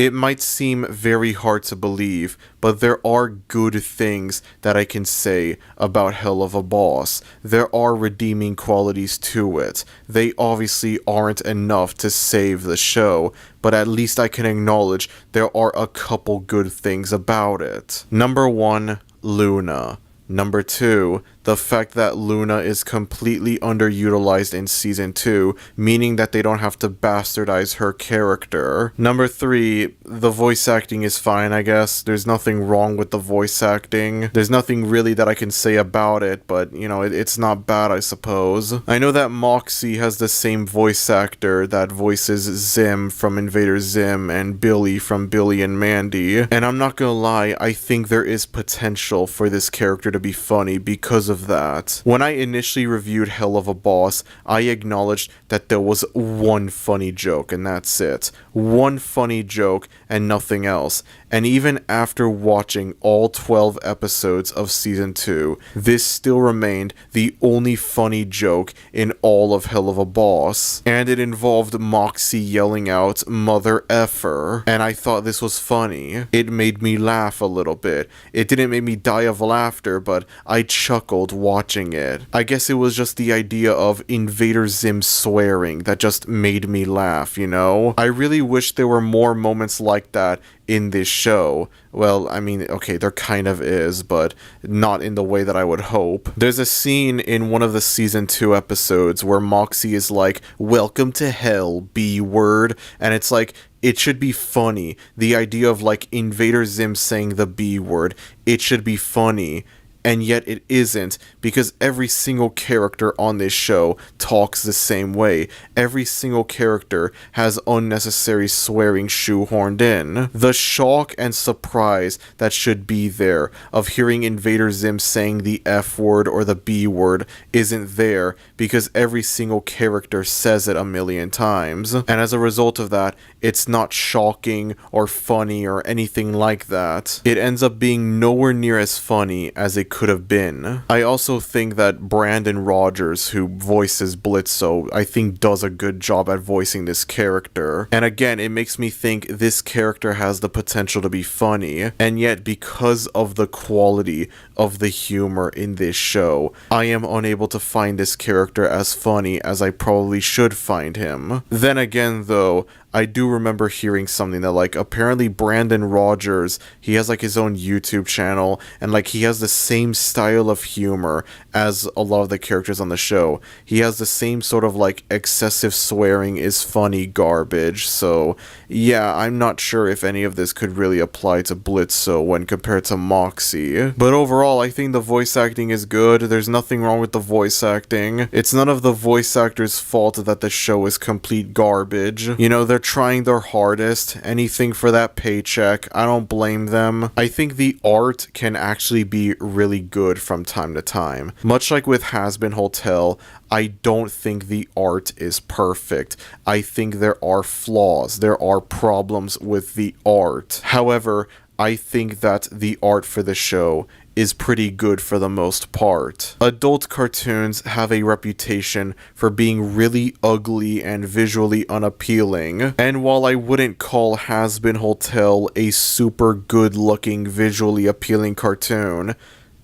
It might seem very hard to believe, but there are good things that I can say about Helluva Boss. There are redeeming qualities to it. They obviously aren't enough to save the show, but at least I can acknowledge there are a couple good things about it. Number 1, Luna. Number 2, the fact that Luna is completely underutilized in Season 2, meaning that they don't have to bastardize her character. Number 3, the voice acting is fine, I guess. There's nothing wrong with the voice acting. There's nothing really that I can say about it, but, you know, it's not bad, I suppose. I know that Moxie has the same voice actor that voices Zim from Invader Zim and Billy from Billy and Mandy, and I'm not gonna lie, I think there is potential for this character to be funny because of that. When I initially reviewed Helluva Boss, I acknowledged that there was one funny joke and that's it. One funny joke and nothing else. And even after watching all 12 episodes of Season 2, this still remained the only funny joke in all of Helluva Boss. And it involved Moxie yelling out, "Mother effer." And I thought this was funny. It made me laugh a little bit. It didn't make me die of laughter, but I chuckled watching it. I guess it was just the idea of Invader Zim swearing that just made me laugh, you know? I really wish there were more moments like that in this show. Well, I mean, okay, there kind of is, but not in the way that I would hope. There's a scene in one of the Season 2 episodes where Moxie is like, "Welcome to hell, B-word," and it's like, it should be funny. The idea of, like, Invader Zim saying the B-word, it should be funny. And yet it isn't, because every single character on this show talks the same way. Every single character has unnecessary swearing shoehorned in. The shock and surprise that should be there of hearing Invader Zim saying the F word or the B word isn't there, because every single character says it a million times. And as a result of that, it's not shocking or funny or anything like that. It ends up being nowhere near as funny as it could have been. I also think that Brandon Rogers, who voices Blitzo, I think does a good job at voicing this character. And again, it makes me think this character has the potential to be funny, and yet because of the quality of the humor in this show, I am unable to find this character as funny as I probably should find him. Then again though, I do remember hearing something that, like, apparently Brandon Rogers, he has, like, his own YouTube channel, and, like, he has the same style of humor as a lot of the characters on the show. He has the same sort of, like, excessive swearing is funny garbage, so, yeah, I'm not sure if any of this could really apply to Blitzo when compared to Moxie. But overall, I think the voice acting is good. There's nothing wrong with the voice acting. It's none of the voice actors' fault that the show is complete garbage. You know, they're trying their hardest, anything for that paycheck. I don't blame them. I think the art can actually be really good from time to time. Much like with Hazbin Hotel, I don't think the art is perfect. I think there are flaws. There are problems with the art. However, I think that the art for the show is pretty good for the most part. Adult cartoons have a reputation for being really ugly and visually unappealing, and while I wouldn't call Hazbin Hotel a super good looking visually appealing cartoon,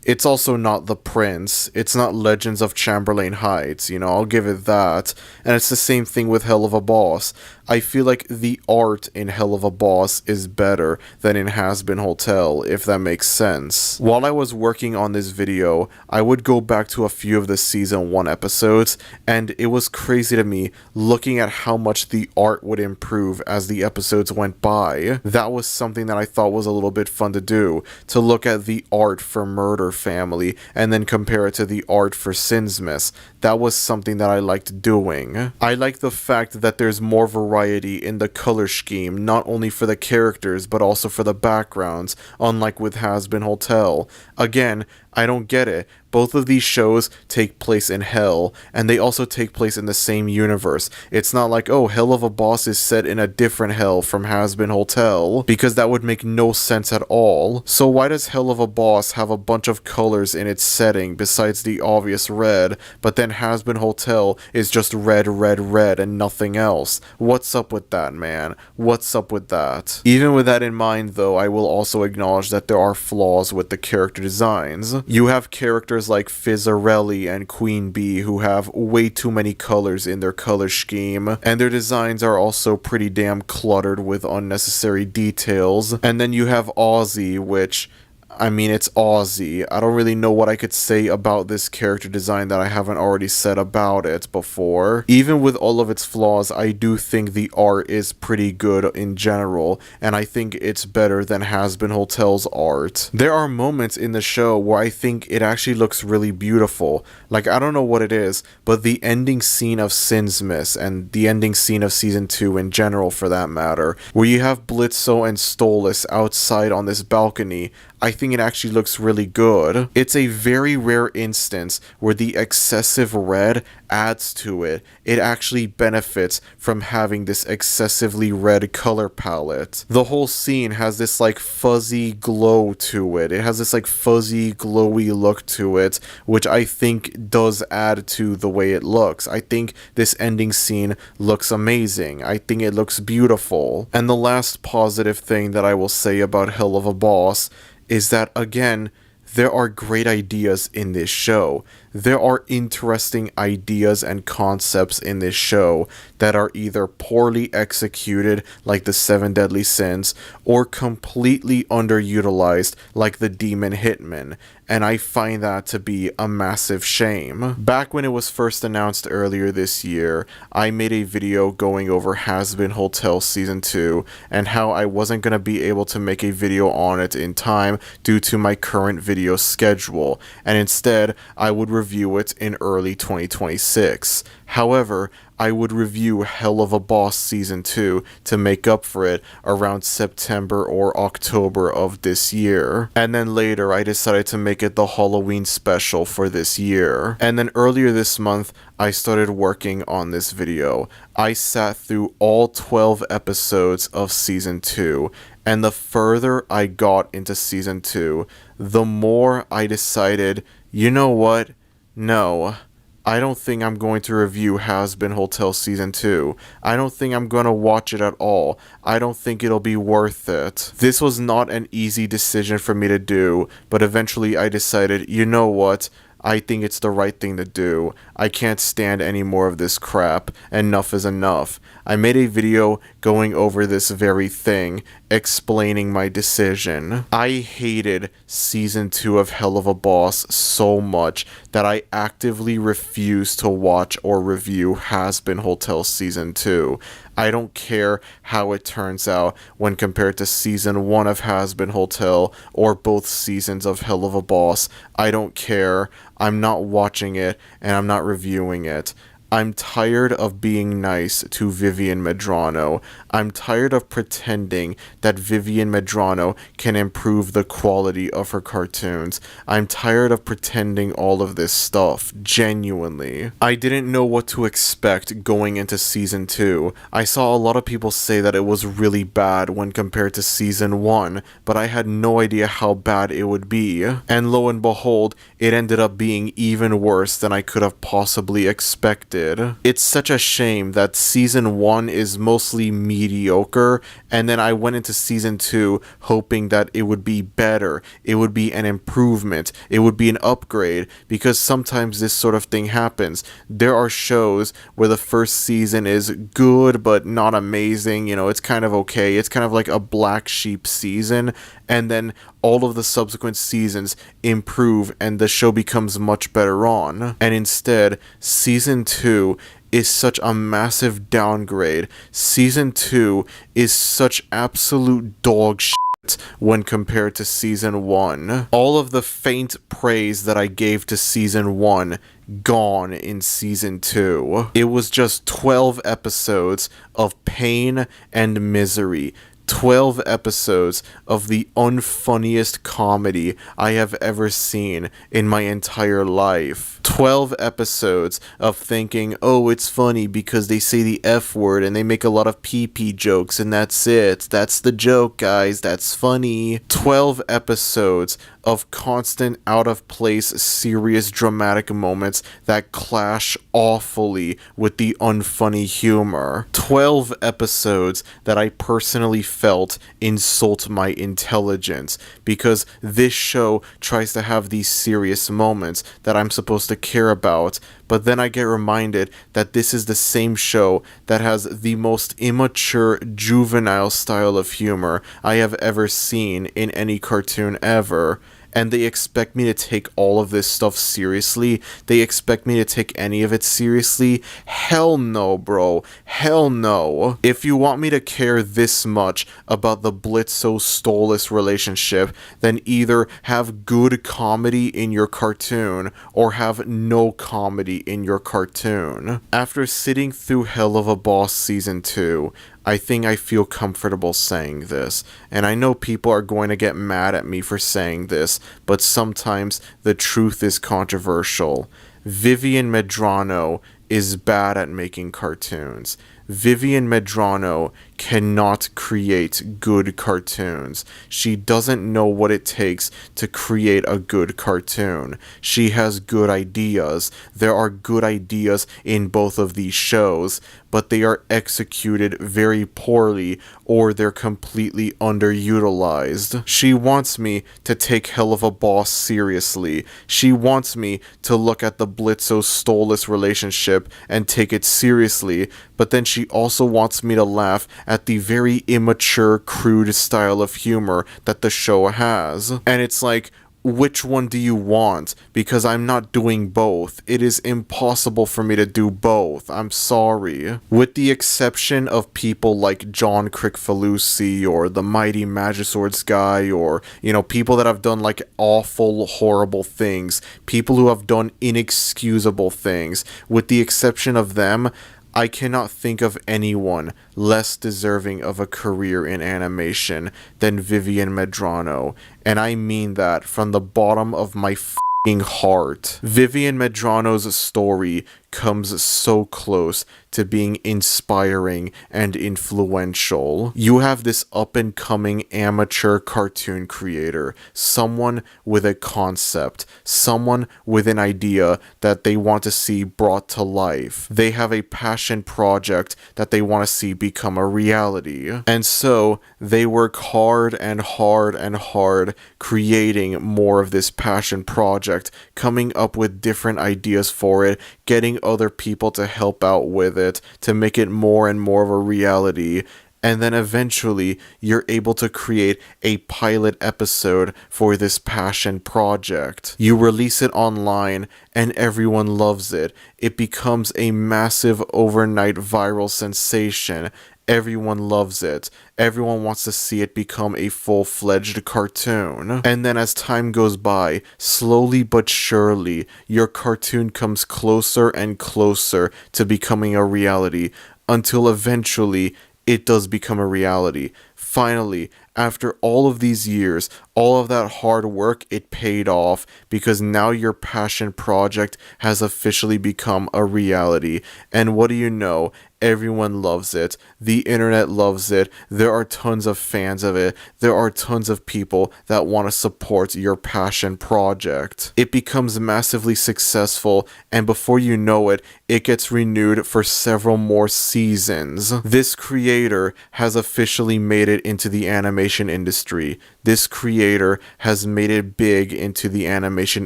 it's also not The Prince, it's not Legends of Chamberlain Heights, you know, I'll give it that. And it's the same thing with Helluva Boss. I feel like the art in Helluva Boss is better than in Hazbin Hotel, if that makes sense. While I was working on this video, I would go back to a few of the Season 1 episodes, and it was crazy to me looking at how much the art would improve as the episodes went by. That was something that I thought was a little bit fun to do, to look at the art for Murder Family and then compare it to the art for Sinsmith. That was something that I liked doing. I like the fact that there's more variety in the color scheme, not only for the characters but also for the backgrounds, unlike with Hazbin Hotel. Again, I don't get it. Both of these shows take place in hell, and they also take place in the same universe. It's not like, oh, Helluva Boss is set in a different hell from Hazbin Hotel, because that would make no sense at all. So why does Helluva Boss have a bunch of colors in its setting besides the obvious red, but then Hazbin Hotel is just red, red, red, and nothing else? What's up with that, man? What's up with that? Even with that in mind, though, I will also acknowledge that there are flaws with the character designs. You have characters like Fizzarelli and Queen Bee who have way too many colors in their color scheme, and their designs are also pretty damn cluttered with unnecessary details. And then you have Ozzy, which, I mean, it's Ozzy. I don't really know what I could say about this character design that I haven't already said about it before. Even with all of its flaws, I do think the art is pretty good in general, and I think it's better than Hazbin Hotel's art. There are moments in the show where I think it actually looks really beautiful. Like, I don't know what it is, but the ending scene of Sinsmiss, and the ending scene of Season 2 in general for that matter, where you have Blitzo and Stolas outside on this balcony, I think it actually looks really good. It's a very rare instance where the excessive red adds to it. It actually benefits from having this excessively red color palette. The whole scene has this like fuzzy glow to it. It has this like fuzzy glowy look to it, which I think does add to the way it looks. I think this ending scene looks amazing. I think it looks beautiful. And the last positive thing that I will say about Helluva Boss is that, again, there are great ideas in this show. There are interesting ideas and concepts in this show that are either poorly executed, like the 7 Deadly Sins, or completely underutilized, like the Demon Hitman, and I find that to be a massive shame. Back when it was first announced earlier this year, I made a video going over Hazbin Hotel Season 2, and how I wasn't going to be able to make a video on it in time due to my current video schedule, and instead, I would review it in early 2026. However, I would review Helluva Boss Season 2 to make up for it around September or October of this year. And then later, I decided to make it the Halloween special for this year. And then earlier this month, I started working on this video. I sat through all 12 episodes of Season 2, and the further I got into Season 2, the more I decided, you know what? No. I don't think I'm going to review Hazbin Hotel Season 2. I don't think I'm going to watch it at all. I don't think it'll be worth it. This was not an easy decision for me to do, but eventually I decided, you know what? I think it's the right thing to do. I can't stand any more of this crap. Enough is enough. I made a video going over this very thing, explaining my decision. I hated Season 2 of Helluva Boss so much that I actively refuse to watch or review Hazbin Hotel Season 2. I don't care how it turns out when compared to Season 1 of Hazbin Hotel or both seasons of Helluva Boss. I don't care. I'm not watching it, and I'm not reviewing it. I'm tired of being nice to Vivian Medrano. I'm tired of pretending that Vivian Medrano can improve the quality of her cartoons. I'm tired of pretending all of this stuff, genuinely. I didn't know what to expect going into Season 2. I saw a lot of people say that it was really bad when compared to Season 1, but I had no idea how bad it would be. And lo and behold, it ended up being even worse than I could have possibly expected. It's such a shame that Season 1 is mostly mediocre, and then I went into Season 2 hoping that it would be better, it would be an improvement, it would be an upgrade, because sometimes this sort of thing happens. There are shows where the first season is good but not amazing, it's kind of okay, it's kind of like a black sheep season, and then all of the subsequent seasons improve and the show becomes much better on. And instead, Season 2 is such a massive downgrade. Season 2 is such absolute dog shit when compared to Season 1. All of the faint praise that I gave to Season 1 gone in Season 2. It was just 12 episodes of pain and misery. 12 episodes of the unfunniest comedy I have ever seen in my entire life. 12 episodes of thinking, oh, it's funny because they say the F word and they make a lot of pee-pee jokes and that's it. That's the joke, guys. That's funny. 12 episodes of constant out-of-place, serious, dramatic moments that clash awfully with the unfunny humor. 12 episodes that I personally felt insult my intelligence, because this show tries to have these serious moments that I'm supposed to care about, but then I get reminded that this is the same show that has the most immature, juvenile style of humor I have ever seen in any cartoon ever. And they expect me to take all of this stuff seriously? They expect me to take any of it seriously? Hell no, bro. Hell no. If you want me to care this much about the Blitzo-Stolas relationship, then either have good comedy in your cartoon or have no comedy in your cartoon. After sitting through Helluva Boss Season 2, I think I feel comfortable saying this, and I know people are going to get mad at me for saying this, but sometimes the truth is controversial. Vivian Medrano is bad at making cartoons. Vivian Medrano cannot create good cartoons. She doesn't know what it takes to create a good cartoon. She has good ideas. There are good ideas in both of these shows, but they are executed very poorly or they're completely underutilized. She wants me to take Helluva Boss seriously. She wants me to look at the Blitzo-Stolas relationship and take it seriously, but then she also wants me to laugh at the very immature, crude style of humor that the show has. And it's like, which one do you want? Because I'm not doing both. It is impossible for me to do both. I'm sorry. With the exception of people like John Kricfalusi or the Mighty Magiswords guy, or, people that have done like awful, horrible things, people who have done inexcusable things, with the exception of them, I cannot think of anyone less deserving of a career in animation than Vivian Medrano, and I mean that from the bottom of my f***ing heart. Vivian Medrano's story comes so close to being inspiring and influential. You have this up-and-coming amateur cartoon creator, someone with a concept, someone with an idea that they want to see brought to life. They have a passion project that they want to see become a reality. And so they work hard and hard and hard creating more of this passion project, coming up with different ideas for it, getting other people to help out with it, to make it more and more of a reality, and then eventually you're able to create a pilot episode for this passion project. You release it online and everyone loves it. It becomes a massive overnight viral sensation. Everyone loves it. Everyone wants to see it become a full-fledged cartoon. And then as time goes by, slowly but surely, your cartoon comes closer and closer to becoming a reality, until eventually it does become a reality. Finally, after all of these years, all of that hard work, it paid off, because now your passion project has officially become a reality. And what do you know? Everyone loves it. The internet loves it. There are tons of fans of it. There are tons of people that want to support your passion project. It becomes massively successful, and before you know it, it gets renewed for several more seasons. This creator has officially made it into the animation industry. This creator has made it big into the animation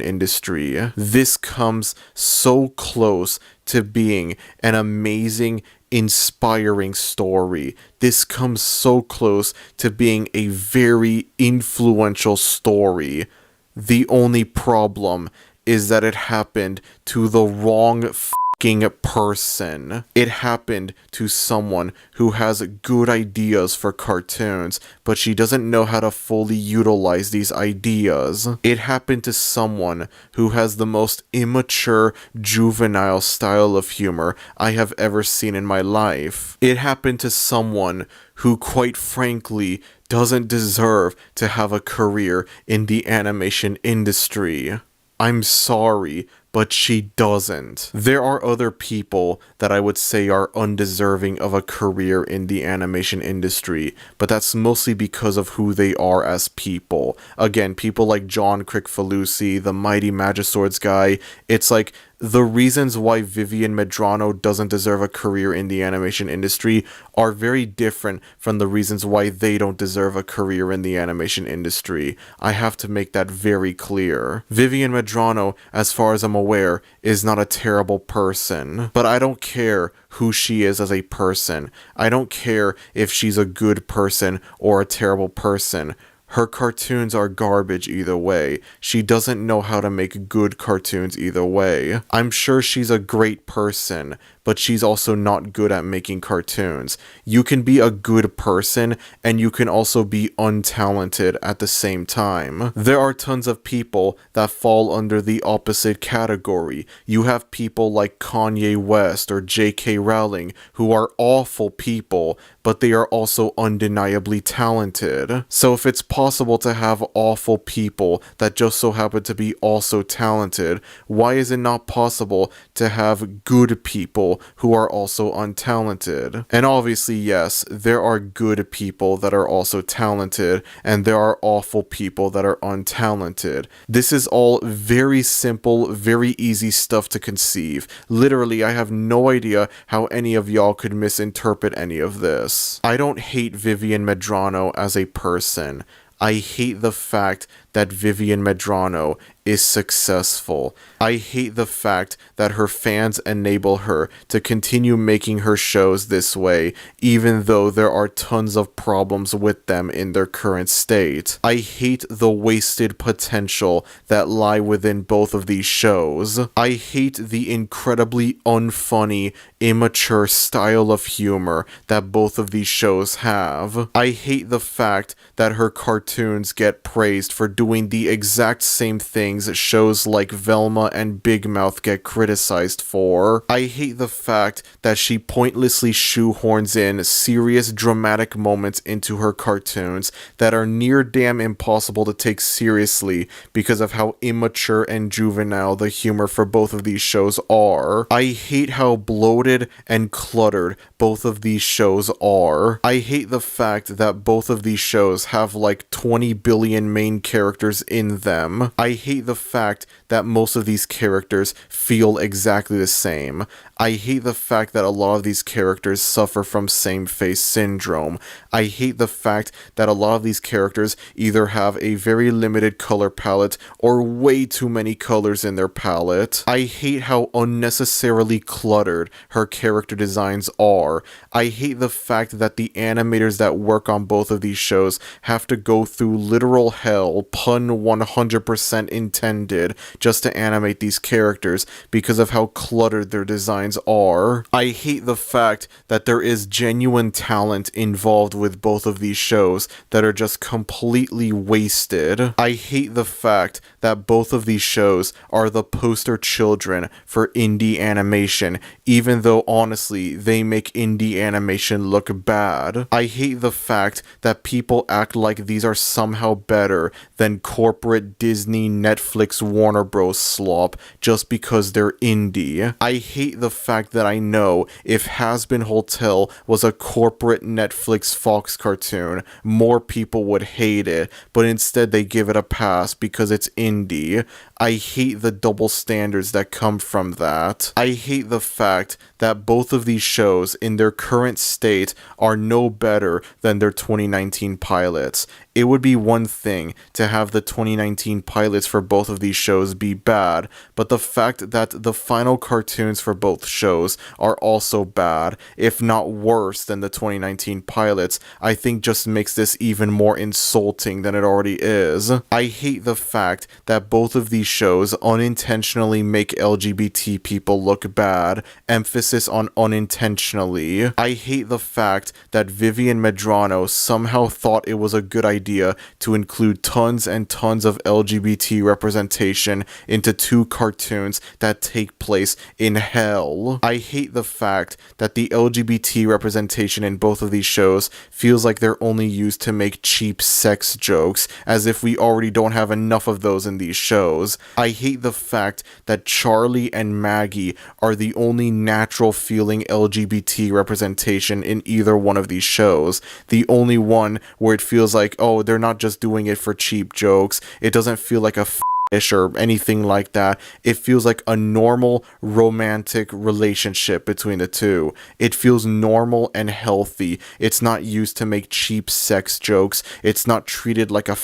industry. This comes so close to being an amazing, inspiring story. This comes so close to being a very influential story. The only problem is that it happened to the wrong fucking person. It happened to someone who has good ideas for cartoons, but she doesn't know how to fully utilize these ideas. It happened to someone who has the most immature, juvenile style of humor I have ever seen in my life. It happened to someone who, quite frankly, doesn't deserve to have a career in the animation industry. I'm sorry, but she doesn't. There are other people that I would say are undeserving of a career in the animation industry, but that's mostly because of who they are as people. Again, people like John Kricfalusi, the Mighty Magiswords guy, it's like, the reasons why Vivian Medrano doesn't deserve a career in the animation industry are very different from the reasons why they don't deserve a career in the animation industry. I have to make that very clear. Vivian Medrano, as far as I'm aware, is not a terrible person, but I don't care who she is as a person. I don't care if she's a good person or a terrible person. Her cartoons are garbage either way. She doesn't know how to make good cartoons either way. I'm sure she's a great person, but she's also not good at making cartoons. You can be a good person, and you can also be untalented at the same time. There are tons of people that fall under the opposite category. You have people like Kanye West or J.K. Rowling, who are awful people, but they are also undeniably talented. So if it's possible to have awful people that just so happen to be also talented, why is it not possible to have good people who are also untalented? And obviously, yes, there are good people that are also talented, and there are awful people that are untalented. This is all very simple, very easy stuff to conceive. Literally, I have no idea how any of y'all could misinterpret any of this. I don't hate Vivian Medrano as a person. I hate the fact that Vivian Medrano is successful. I hate the fact that her fans enable her to continue making her shows this way, even though there are tons of problems with them in their current state. I hate the wasted potential that lie within both of these shows. I hate the incredibly unfunny, immature style of humor that both of these shows have. I hate the fact that her cartoons get praised for doing the exact same things shows like Velma and Big Mouth get criticized for. I hate the fact that she pointlessly shoehorns in serious dramatic moments into her cartoons that are near damn impossible to take seriously because of how immature and juvenile the humor for both of these shows are. I hate how bloated and cluttered both of these shows are. I hate the fact that both of these shows have like 20 billion main characters in them. I hate the fact that most of these characters feel exactly the same. I hate the fact that a lot of these characters suffer from same-face syndrome. I hate the fact that a lot of these characters either have a very limited color palette or way too many colors in their palette. I hate how unnecessarily cluttered her character designs are. I hate the fact that the animators that work on both of these shows have to go through literal hell, pun 100% intended, just to animate these characters because of how cluttered their designs are. I hate the fact that there is genuine talent involved with both of these shows that are just completely wasted. I hate the fact that both of these shows are the poster children for indie animation, even though honestly they make indie animation look bad. I hate the fact that people act like these are somehow better than corporate Disney, Netflix, Warner Bros. Slop just because they're indie. I hate the fact that I know if Has-Been Hotel was a corporate Netflix Fox cartoon, more people would hate it, but instead they give it a pass because it's indie. I hate the double standards that come from that. I hate the fact fact that both of these shows in their current state are no better than their 2019 pilots. It would be one thing to have the 2019 pilots for both of these shows be bad, but the fact that the final cartoons for both shows are also bad, if not worse than the 2019 pilots, I think just makes this even more insulting than it already is. I hate the fact that both of these shows unintentionally make LGBT people look bad, emphasis on unintentionally. I hate the fact that Vivian Medrano somehow thought it was a good idea to include tons and tons of LGBT representation into two cartoons that take place in hell. I hate the fact that the LGBT representation in both of these shows feels like they're only used to make cheap sex jokes, as if we already don't have enough of those in these shows. I hate the fact that Charlie and Maggie are the only natural feeling LGBT representation in either one of these shows. The only one where it feels like, oh, they're not just doing it for cheap jokes. It doesn't feel like a or anything like that. It feels like a normal romantic relationship between the two. It feels normal and healthy. It's not used to make cheap sex jokes. It's not treated like a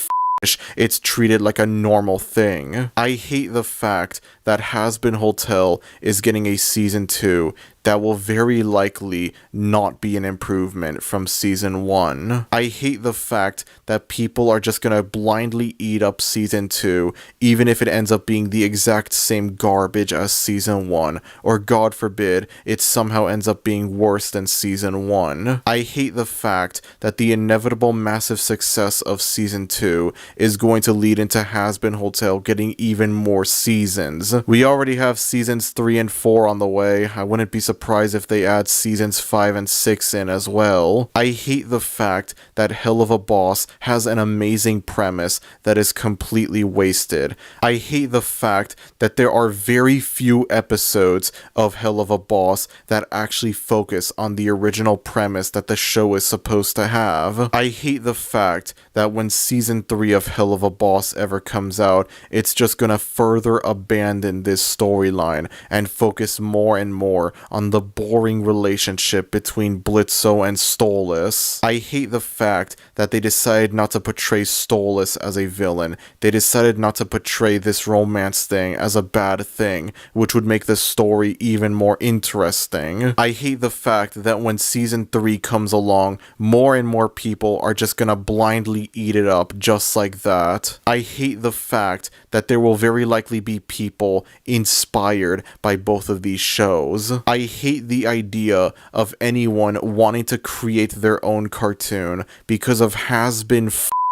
it's treated like a normal thing. I hate the fact that Has-Been Hotel is getting a season 2 that will very likely not be an improvement from season 1. I hate the fact that people are just gonna blindly eat up season 2, even if it ends up being the exact same garbage as season 1, or God forbid, it somehow ends up being worse than season 1. I hate the fact that the inevitable massive success of season 2 is going to lead into Has-Been Hotel getting even more seasons. We already have seasons 3 and 4 on the way. I wouldn't be surprised if they add seasons 5 and 6 in as well. I hate the fact that Helluva Boss has an amazing premise that is completely wasted. I hate the fact that there are very few episodes of Helluva Boss that actually focus on the original premise that the show is supposed to have. I hate the fact that when season 3 of Helluva Boss ever comes out, it's just gonna further abandon this storyline and focus more and more on the boring relationship between Blitzo and Stolas. I hate the fact that they decided not to portray Stolas as a villain. They decided not to portray this romance thing as a bad thing, which would make the story even more interesting. I hate the fact that when season 3 comes along, more and more people are just gonna blindly eat it up just like that. I hate the fact that there will very likely be people inspired by both of these shows. I hate the idea of anyone wanting to create their own cartoon because of Has-Been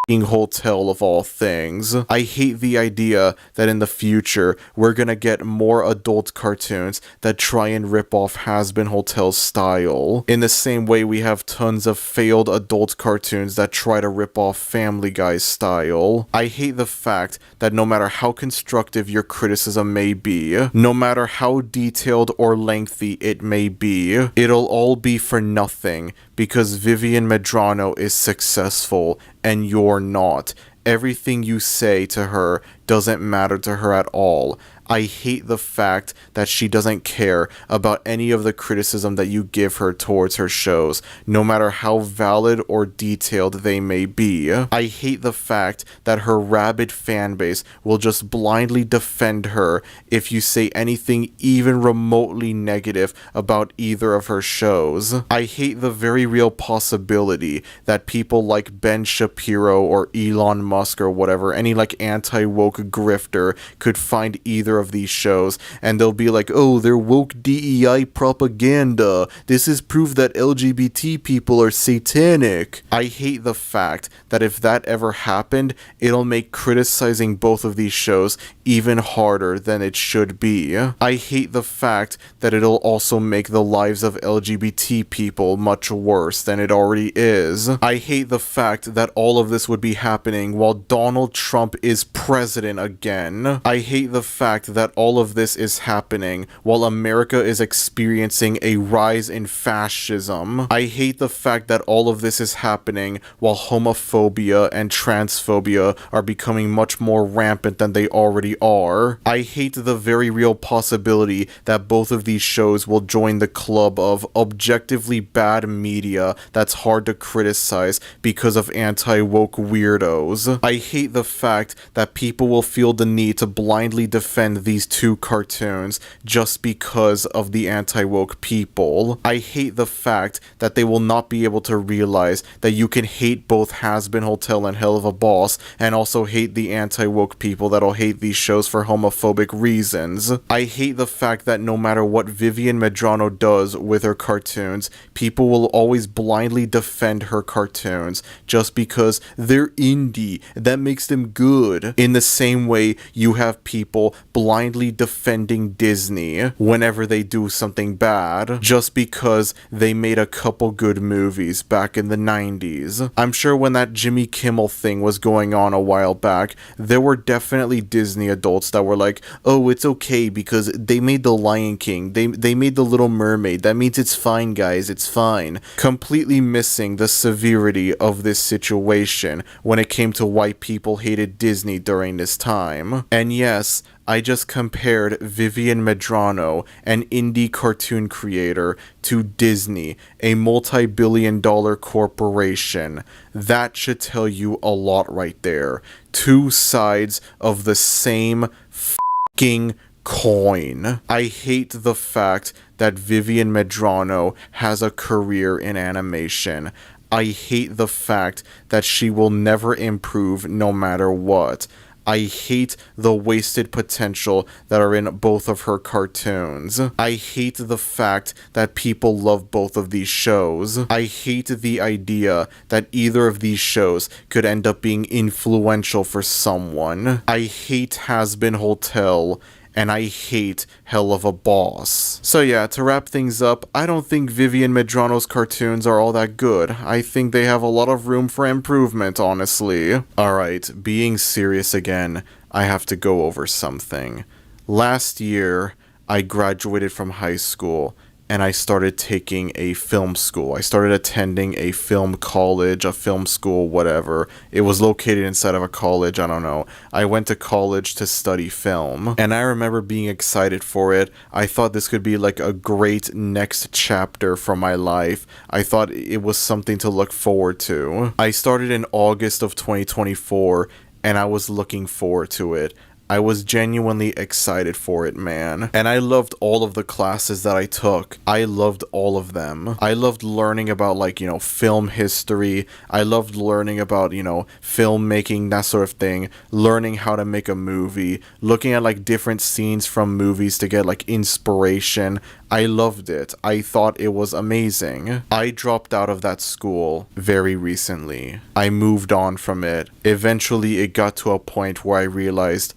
Hotel of all things. I hate the idea that in the future we're gonna get more adult cartoons that try and rip off Has-Been Hotel's style. In the same way we have tons of failed adult cartoons that try to rip off Family Guy's style. I hate the fact that no matter how constructive your criticism may be, no matter how detailed or lengthy it may be, it'll all be for nothing because Vivian Medrano is successful and you're not. Everything you say to her doesn't matter to her at all. I hate the fact that she doesn't care about any of the criticism that you give her towards her shows, no matter how valid or detailed they may be. I hate the fact that her rabid fanbase will just blindly defend her if you say anything even remotely negative about either of her shows. I hate the very real possibility that people like Ben Shapiro or Elon Musk or whatever, any like anti-woke grifter, could find either of these shows and they'll be like, oh, they're woke DEI propaganda. This is proof that LGBT people are satanic. I hate the fact that if that ever happened, it'll make criticizing both of these shows even harder than it should be. I hate the fact that it'll also make the lives of LGBT people much worse than it already is. I hate the fact that all of this would be happening while Donald Trump is president again. I hate the fact fact that all of this is happening while America is experiencing a rise in fascism. I hate the fact that all of this is happening while homophobia and transphobia are becoming much more rampant than they already are. I hate the very real possibility that both of these shows will join the club of objectively bad media that's hard to criticize because of anti-woke weirdos. I hate the fact that people will feel the need to blindly defend these two cartoons just because of the anti-woke people. I hate the fact that they will not be able to realize that you can hate both Has-Been Hotel and Helluva Boss and also hate the anti-woke people that'll hate these shows for homophobic reasons. I hate the fact that no matter what Vivian Medrano does with her cartoons, people will always blindly defend her cartoons just because they're indie. That makes them good. In the same way, you have people blindly defending Disney whenever they do something bad just because they made a couple good movies back in the 90s. I'm sure when that Jimmy Kimmel thing was going on a while back, there were definitely Disney adults that were like, oh, it's okay because they made The Lion King, they made The Little Mermaid, that means it's fine, guys, it's fine. Completely missing the severity of this situation when it came to why people hated Disney during this time. And yes, I just compared Vivian Medrano, an indie cartoon creator, to Disney, a multi-billion-dollar corporation. That should tell you a lot right there. Two sides of the same f***ing coin. I hate the fact that Vivian Medrano has a career in animation. I hate the fact that she will never improve no matter what. I hate the wasted potential that are in both of her cartoons. I hate the fact that people love both of these shows. I hate the idea that either of these shows could end up being influential for someone. I hate Has-Been Hotel, and I hate Helluva Boss. So yeah, to wrap things up, I don't think Vivian Medrano's cartoons are all that good. I think they have a lot of room for improvement, honestly. Alright, being serious again, I have to go over something. Last year, I graduated from high school, and I started taking a film school. I started attending a film college, a film school, whatever. It was located inside of a college, I don't know. I went to college to study film, and I remember being excited for it. I thought this could be like a great next chapter for my life. I thought it was something to look forward to. I started in August of 2024, and I was looking forward to it. I was genuinely excited for it, man. And I loved all of the classes that I took. I loved all of them. I loved learning about, like, you know, film history. I loved learning about, you know, filmmaking, that sort of thing. Learning how to make a movie. Looking at, like, different scenes from movies to get, like, inspiration. I loved it. I thought it was amazing. I dropped out of that school very recently. I moved on from it. Eventually, it got to a point where I realized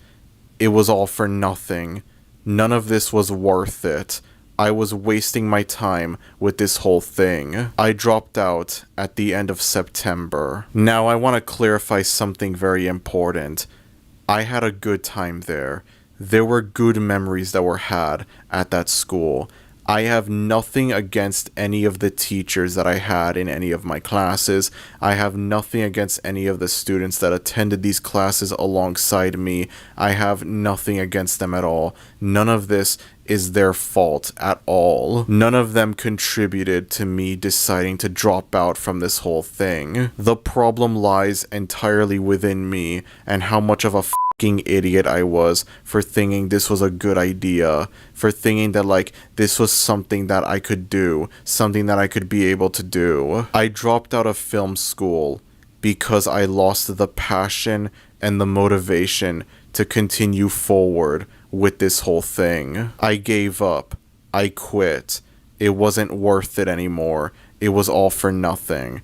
it was all for nothing. None of this was worth it. I was wasting my time with this whole thing. I dropped out at the end of September. Now, I want to clarify something very important. I had a good time there. There were good memories that were had at that school. I have nothing against any of the teachers that I had in any of my classes. I have nothing against any of the students that attended these classes alongside me. I have nothing against them at all. None of this is their fault at all. None of them contributed to me deciding to drop out from this whole thing. The problem lies entirely within me and how much of a fucking idiot I was for thinking this was a good idea, for thinking that, like, this was something that I could do, something that I could be able to do. I dropped out of film school because I lost the passion and the motivation to continue forward with this whole thing. I gave up. I quit. It wasn't worth it anymore. It was all for nothing.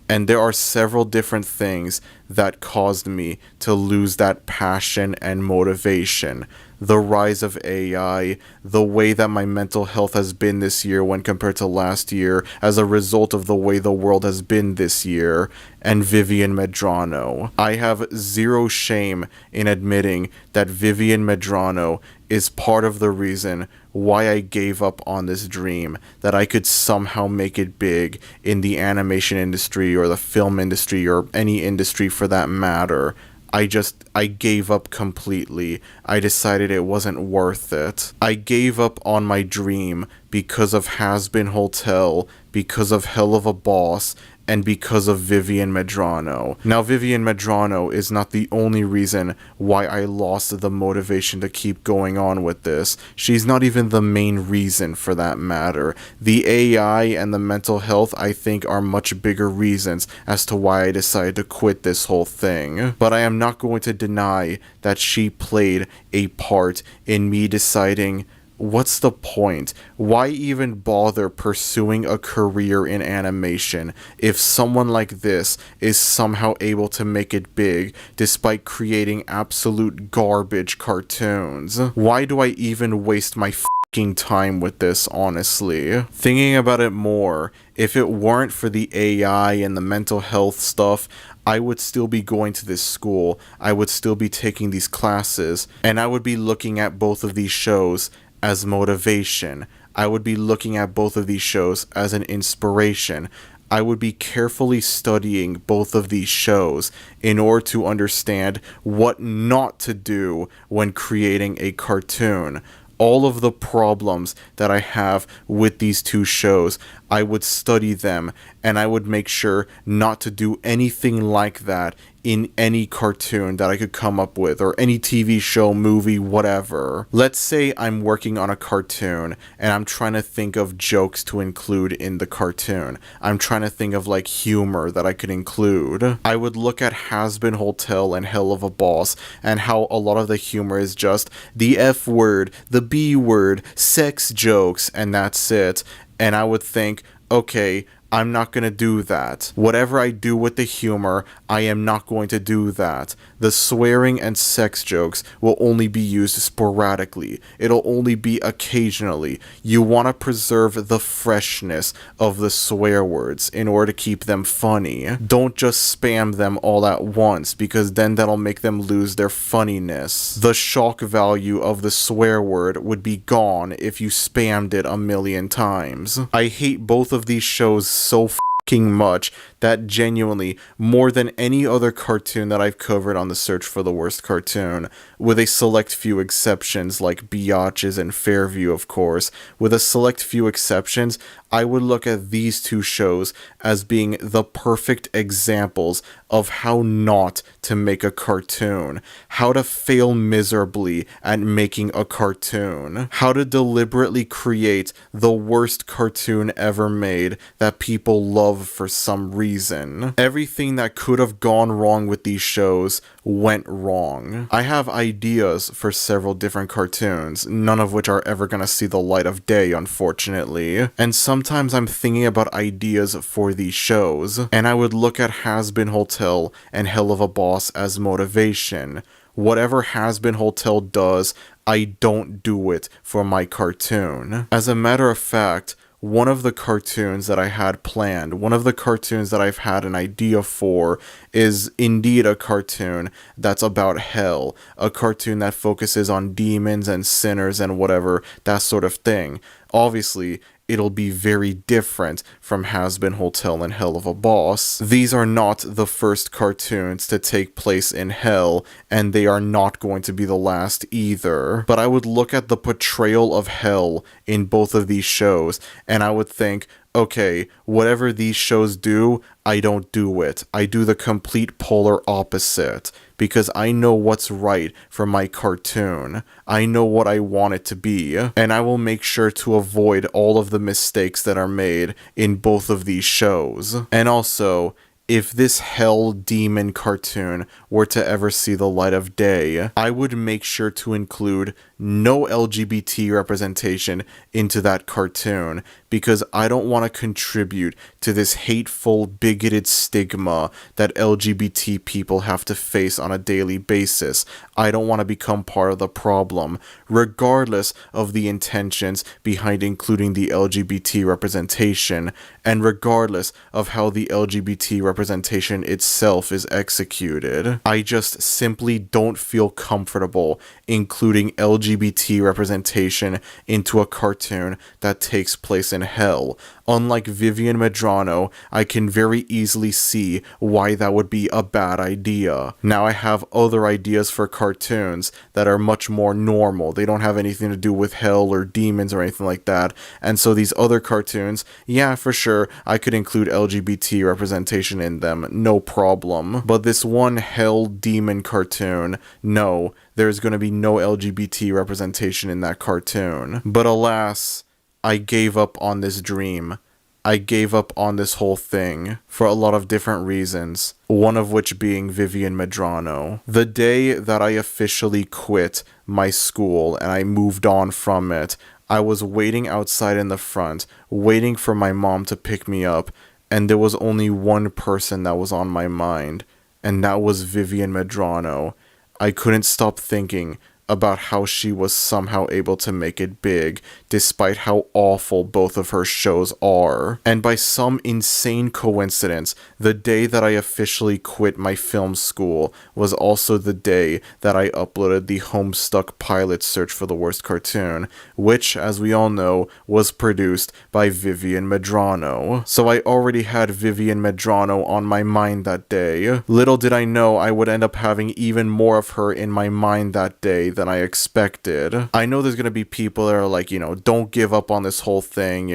And there are several different things that caused me to lose that passion and motivation. The rise of AI, the way that my mental health has been this year when compared to last year as a result of the way the world has been this year, and Vivian Medrano. I have zero shame in admitting that Vivian Medrano is part of the reason why I gave up on this dream, that I could somehow make it big in the animation industry or the film industry or any industry for that matter. I gave up completely. I decided it wasn't worth it. I gave up on my dream because of Has-Been Hotel, because of Helluva Boss, and because of Vivian Medrano. Now, Vivian Medrano is not the only reason why I lost the motivation to keep going on with this. She's not even the main reason for that matter. The AI and the mental health, I think, are much bigger reasons as to why I decided to quit this whole thing. But I am not going to deny that she played a part in me deciding, what's the point? Why even bother pursuing a career in animation if someone like this is somehow able to make it big despite creating absolute garbage cartoons? Why do I even waste my fucking time with this, honestly? Thinking about it more, if it weren't for the AI and the mental health stuff, I would still be going to this school, I would still be taking these classes, and I would be looking at both of these shows as motivation. I would be looking at both of these shows as an inspiration. I would be carefully studying both of these shows in order to understand what not to do when creating a cartoon. All of the problems that I have with these two shows, I would study them, and I would make sure not to do anything like that in any cartoon that I could come up with, or any TV show, movie, whatever. Let's say I'm working on a cartoon, and I'm trying to think of jokes to include in the cartoon. I'm trying to think of like humor that I could include. I would look at Has-Been Hotel and Helluva Boss, and how a lot of the humor is just the F word, the B word, sex jokes, and that's it. And I would think, okay, I'm not going to do that. Whatever I do with the humor, I am not going to do that. The swearing and sex jokes will only be used sporadically. It'll only be occasionally. You want to preserve the freshness of the swear words in order to keep them funny. Don't just spam them all at once, because then that'll make them lose their funniness. The shock value of the swear word would be gone if you spammed it a million times. I hate both of these shows so fucking much that genuinely, more than any other cartoon that I've covered on the search for the worst cartoon, with a select few exceptions like Biatches and Fairview, of course, with a select few exceptions, I would look at these two shows as being the perfect examples of how not to make a cartoon, how to fail miserably at making a cartoon, how to deliberately create the worst cartoon ever made that people love for some reason. Everything that could have gone wrong with these shows went wrong. I have ideas for several different cartoons, none of which are ever gonna see the light of day, unfortunately. And sometimes I'm thinking about ideas for these shows, and I would look at Has-Been Hotel and Helluva Boss as motivation. Whatever Has-Been Hotel does, I don't do it for my cartoon. As a matter of fact, one of the cartoons that I had planned, one of the cartoons that I've had an idea for, is indeed a cartoon that's about hell. A cartoon that focuses on demons and sinners and whatever, that sort of thing. Obviously, it'll be very different from Has-Been Hotel and Helluva Boss. These are not the first cartoons to take place in hell, and they are not going to be the last either. But I would look at the portrayal of hell in both of these shows, and I would think, okay, whatever these shows do, I don't do it. I do the complete polar opposite, because I know what's right for my cartoon. I know what I want it to be, and I will make sure to avoid all of the mistakes that are made in both of these shows. And also, if this hell demon cartoon were to ever see the light of day, I would make sure to include no LGBT representation into that cartoon, because I don't want to contribute to this hateful, bigoted stigma that LGBT people have to face on a daily basis. I don't want to become part of the problem, regardless of the intentions behind including the LGBT representation, and regardless of how the LGBT representation itself is executed. I just simply don't feel comfortable including LGBT representation into a cartoon that takes place in hell. Unlike Vivian Medrano, I can very easily see why that would be a bad idea. Now I have other ideas for cartoons that are much more normal. They don't have anything to do with hell or demons or anything like that. And so these other cartoons, yeah, for sure, I could include LGBT representation in them, no problem. But this one hell demon cartoon, no, there's going to be no LGBT representation in that cartoon. But alas, I gave up on this dream. I gave up on this whole thing for a lot of different reasons, one of which being Vivian Medrano. The day that I officially quit my school and I moved on from it, I was waiting outside in the front, waiting for my mom to pick me up, and there was only one person that was on my mind, and that was Vivian Medrano. I couldn't stop thinking about how she was somehow able to make it big, despite how awful both of her shows are. And by some insane coincidence, the day that I officially quit my film school was also the day that I uploaded the Homestuck pilot search for the worst cartoon, which, as we all know, was produced by Vivian Medrano. So I already had Vivian Medrano on my mind that day. Little did I know I would end up having even more of her in my mind that day than I expected. I know there's gonna be people that are like, don't give up on this whole thing,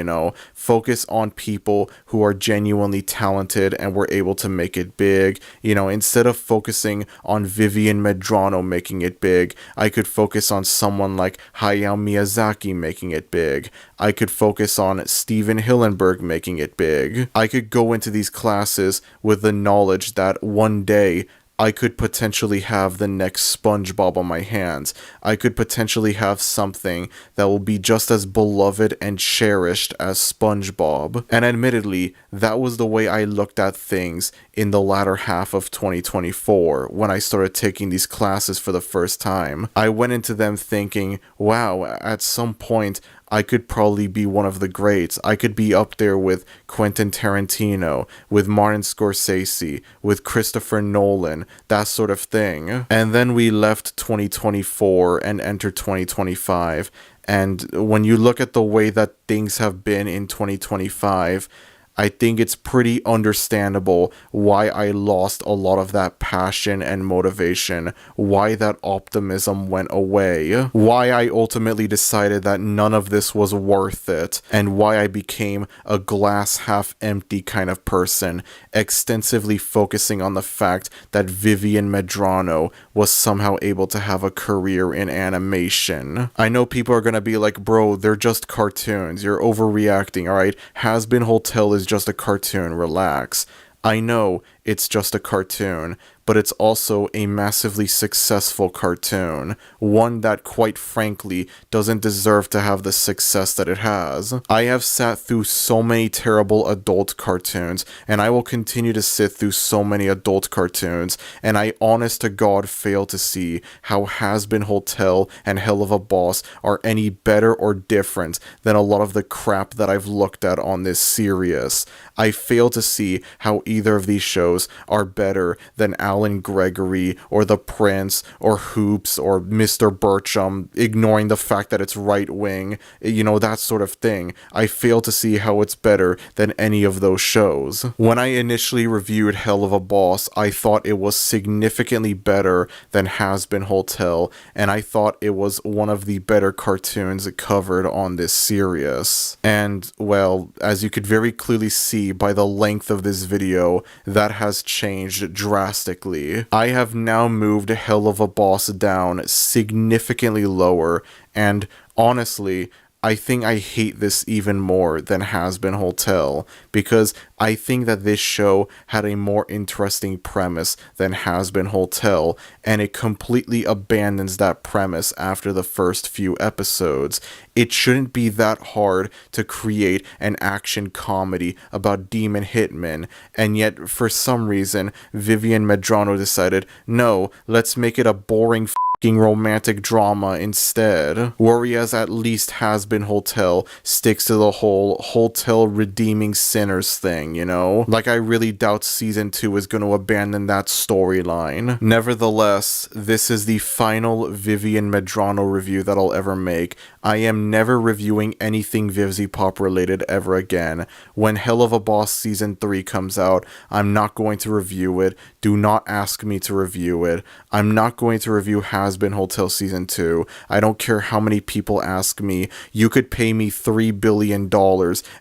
focus on people who are genuinely talented and were able to make it big. Instead of focusing on Vivian Medrano making it big, I could focus on someone like Hayao Miyazaki making it big. I could focus on Steven Hillenburg making it big. I could go into these classes with the knowledge that one day I could potentially have the next SpongeBob on my hands. I could potentially have something that will be just as beloved and cherished as SpongeBob. And admittedly, that was the way I looked at things in the latter half of 2024 when I started taking these classes for the first time. I went into them thinking, wow, at some point, I could probably be one of the greats. I could be up there with Quentin Tarantino, with Martin Scorsese, with Christopher Nolan, that sort of thing. And then we left 2024 and entered 2025. And when you look at the way that things have been in 2025, I think it's pretty understandable why I lost a lot of that passion and motivation, why that optimism went away, why I ultimately decided that none of this was worth it, and why I became a glass half empty kind of person, extensively focusing on the fact that Vivian Medrano was somehow able to have a career in animation. I know people are gonna be like, bro, they're just cartoons, you're overreacting, alright? Has-Been Hotel is just a cartoon, relax. I know it's just a cartoon, but it's also a massively successful cartoon, one that quite frankly doesn't deserve to have the success that it has. I have sat through so many terrible adult cartoons, and I will continue to sit through so many adult cartoons, and I honest to God fail to see how Has-Been Hotel and Helluva Boss are any better or different than a lot of the crap that I've looked at on this series. I fail to see how either of these shows are better than Alan Gregory or The Prince or Hoops or Mr. Bircham, ignoring the fact that it's right wing, that sort of thing. I fail to see how it's better than any of those shows. When I initially reviewed Helluva Boss, I thought it was significantly better than Has-Been Hotel, and I thought it was one of the better cartoons covered on this series. And, well, as you could very clearly see by the length of this video, that has changed drastically. I have now moved Helluva Boss down significantly lower, and honestly, I think I hate this even more than Has Been Hotel, because I think that this show had a more interesting premise than Has Been Hotel, and it completely abandons that premise after the first few episodes. It shouldn't be that hard to create an action comedy about demon hitmen, and yet for some reason Vivian Medrano decided, no, let's make it a boring romantic drama instead. Whereas at least Has Been Hotel sticks to the whole hotel redeeming sinners thing, you know? Like, I really doubt season 2 is going to abandon that storyline. Nevertheless, this is the final Vivian Medrano review that I'll ever make. I am never reviewing anything Vivzy Pop related ever again. When Helluva Boss season 3 comes out, I'm not going to review it. Do not ask me to review it. I'm not going to review Has Been Hotel season 2. I don't care how many people ask me. You could pay me $3 billion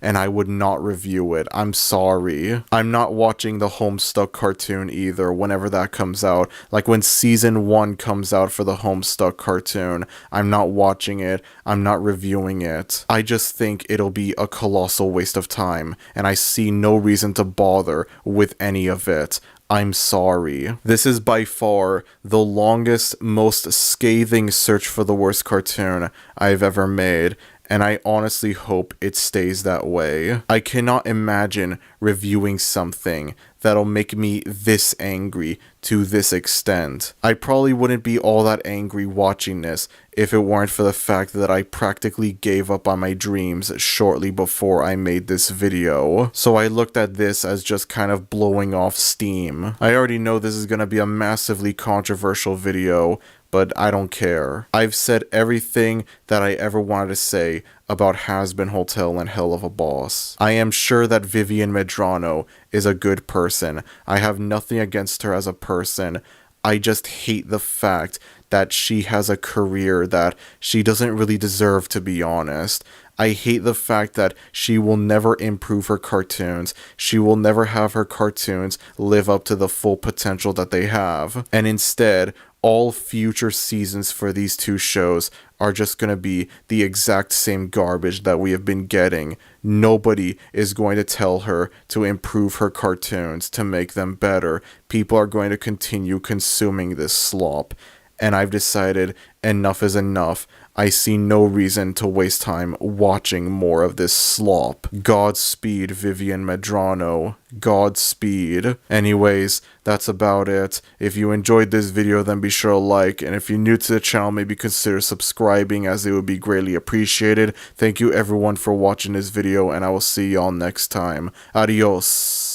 and I would not review it. I'm sorry. I'm not watching the Homestuck cartoon either whenever that comes out. Like when season 1 comes out for the Homestuck cartoon, I'm not watching it. I'm not reviewing it. I just think it'll be a colossal waste of time, and I see no reason to bother with any of it. I'm sorry. This is by far the longest, most scathing search for the worst cartoon I've ever made, and I honestly hope it stays that way. I cannot imagine reviewing something that'll make me this angry to this extent. I probably wouldn't be all that angry watching this if it weren't for the fact that I practically gave up on my dreams shortly before I made this video. So I looked at this as just kind of blowing off steam. I already know this is gonna be a massively controversial video, but I don't care. I've said everything that I ever wanted to say about Has Been Hotel and Helluva Boss. I am sure that Vivian Medrano is a good person. I have nothing against her as a person. I just hate the fact that she has a career that she doesn't really deserve, to be honest. I hate the fact that she will never improve her cartoons. She will never have her cartoons live up to the full potential that they have. And instead, all future seasons for these two shows are just going to be the exact same garbage that we have been getting. Nobody is going to tell her to improve her cartoons, to make them better. People are going to continue consuming this slop. And I've decided enough is enough. I see no reason to waste time watching more of this slop. Godspeed, Vivian Medrano. Godspeed. Anyways, that's about it. If you enjoyed this video, then be sure to like, and if you're new to the channel, maybe consider subscribing, as it would be greatly appreciated. Thank you everyone for watching this video, and I will see y'all next time. Adios.